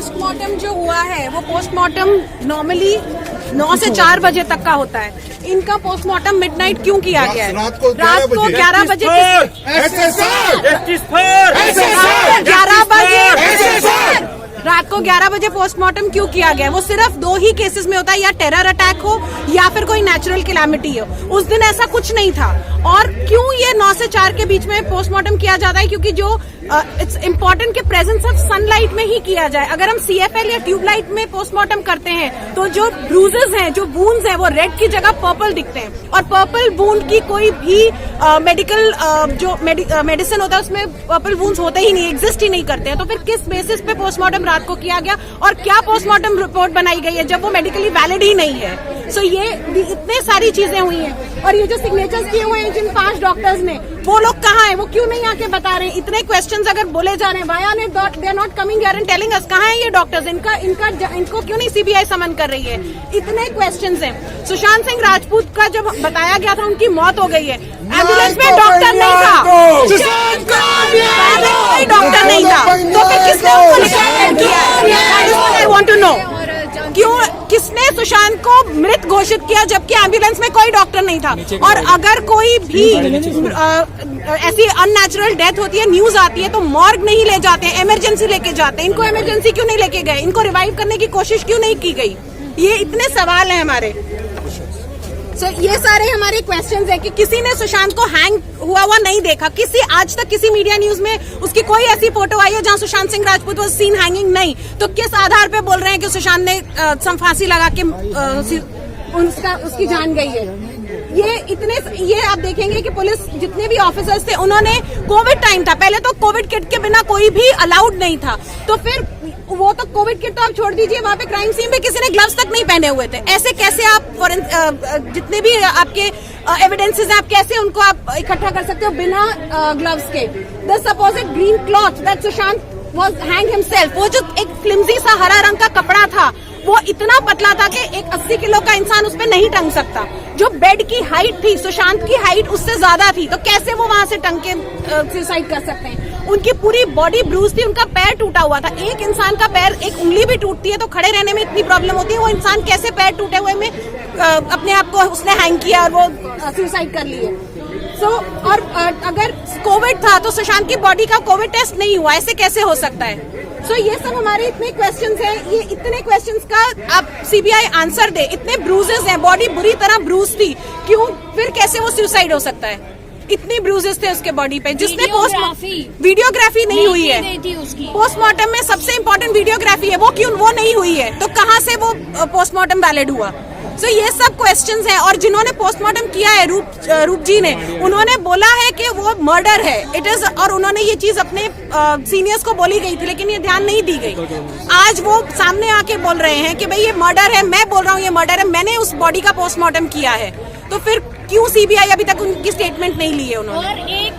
Postmortem जो हुआ है वो पोस्टमार्टम नॉर्मली 9 से 4 बजे तक का होता है। इनका पोस्टमार्टम मिडनाइट क्यों किया गया है? रात को 11 बजे 11 बजे रात को 11 बजे पोस्टमार्टम क्यों किया गया? वो सिर्फ 2 ही केसेस में होता है, या टेरर अटैक हो या फिर कोई नेचुरल कैलामिटी हो। उस दिन ऐसा कुछ नहीं था। और क्यों ये 9 से 4 के बीच में पोस्टमार्टम किया जाता है? क्योंकि जो इट्स इम्पोर्टेंट कि प्रेजेंस ऑफ सनलाइट में ही किया जाए। अगर हम CFL या ट्यूबलाइट में पोस्टमार्टम करते हैं तो जो ब्रूजेस हैं, जो वूंड्स हैं, वो रेड की जगह पर्पल दिखते हैं। और पर्पल वूंड की कोई भी मेडिकल जो मेडिसिन होता है उसमें पर्पल वूंड्स होते ही नहीं, एग्जिस्ट ही नहीं करते हैं। तो फिर किस बेसिस पे पोस्टमार्टम रात को किया गया और क्या पोस्टमार्टम रिपोर्ट बनाई गई है जब वो मेडिकली वैलिड ही नहीं है? सो ये इतने सारी चीजें हुई हैं। और ये जो सिग्नेचर्स किए हुए हैं जिन 5 डॉक्टर्स ने, वो लोग कहाँ हैं? वो क्यों नहीं आके बता रहे हैं? इतने क्वेश्चंस अगर बोले जा रहे हैं, वाया ने they are not coming here and telling us, कहाँ हैं ये डॉक्टर्स? इनको क्यों नहीं CBI समन कर रही है? इतने क्वेश्चंस हैं। सुशांत सिंह राजपूत का जब बताया गया था उनकी मौत हो गई है, एम्बुलेंस में डॉक्टर नहीं था, कोई डॉक्टर नहीं था, तो फिर किसने उनको रिकमेंड किया? आई वांट टू नो क्यों किसने सुशांत को मृत घोषित किया जबकि एम्बुलेंस में कोई डॉक्टर नहीं था? और अगर कोई भी ऐसी अननेचुरल डेथ होती है, न्यूज आती है, तो मॉर्ग नहीं ले जाते हैं, इमरजेंसी लेके जाते हैं। इनको इमरजेंसी क्यों नहीं लेके गए? इनको रिवाइव करने की कोशिश क्यों नहीं की गई? ये इतने सवाल हैं हमारे। ये सारे हमारे क्वेश्चंस हैं कि किसी ने सुशांत को हैंग हुआ नहीं देखा। आज तक किसी मीडिया न्यूज में उसकी कोई ऐसी फोटो आई है जहां Sushant Singh Rajput was scene hanging? नहीं। तो किस आधार पे बोल रहे हैं कि सुशांत ने फांसी लगा के उसकी जान गई है? ये आप देखेंगे कि पुलिस जितने भी ऑफिसर्स थे, उन्होंने कोविड टाइम था, पहले तो कोविड किट के बिना कोई भी अलाउड नहीं था। तो फिर वो तो कोविड किट तो आप छोड़ दीजिए, वहां पे क्राइम सीन पे किसी ने ग्लव्स तक नहीं पहने हुए थे। ऐसे कैसे आप जितने भी आपके एविडेंसेस हैं, आप कैसे उनको आप इकट्ठा कर सकते हो बिना ग्लव्स के? The supposed green cloth that Sushant was hang himself, वो जो एक फ्लिम्जी सा हरा रंग का कपड़ा था, वो इतना पतला था कि एक 80 किलो का इंसान उस पर नहीं टंग सकता। जो बेड की हाइट थी, सुशांत की हाइट उससे ज्यादा थी, तो कैसे वो वहां से टंग के सुसाइड कर सकते हैं? उनकी पूरी बॉडी ब्रूज थी, उनका पैर टूटा हुआ था। एक इंसान का पैर, एक उंगली भी टूटती है तो खड़े रहने में इतनी प्रॉब्लम होती है, वो इंसान कैसे पैर टूटे हुए में अपने आप को उसने हैंग किया और वो सुसाइड कर लिए? और अगर कोविड था तो सुशांत की बॉडी का कोविड टेस्ट नहीं हुआ, ऐसे कैसे हो सकता है? ये सब हमारे इतने क्वेश्चंस हैं। ये इतने क्वेश्चंस का आप CBI आंसर दे। इतने ब्रूजेस हैं, बॉडी बुरी तरह ब्रूज थी, क्यों? फिर कैसे वो सुसाइड हो सकता है? इतनी ब्रूजेस थे उसके बॉडी पे, जिसने वीडियोग्राफी नहीं हुई है। पोस्टमार्टम में सबसे इम्पोर्टेंट वीडियोग्राफी है, वो नहीं हुई है, तो कहाँ से वो पोस्टमार्टम वैलिड हुआ? ये सब क्वेश्चंस हैं। और जिन्होंने पोस्टमार्टम किया है, रूप जी ने, उन्होंने बोला है कि वो मर्डर है, इट इज। और उन्होंने ये चीज अपने सीनियर्स को बोली गई थी, लेकिन ये ध्यान नहीं दी गई। आज वो सामने आके बोल रहे हैं कि भाई ये मर्डर है, मैं बोल रहा हूँ ये मर्डर है, मैंने उस बॉडी का पोस्टमार्टम किया है। तो फिर क्यों CBI अभी तक उनकी स्टेटमेंट नहीं ली है उन्होंने? और एक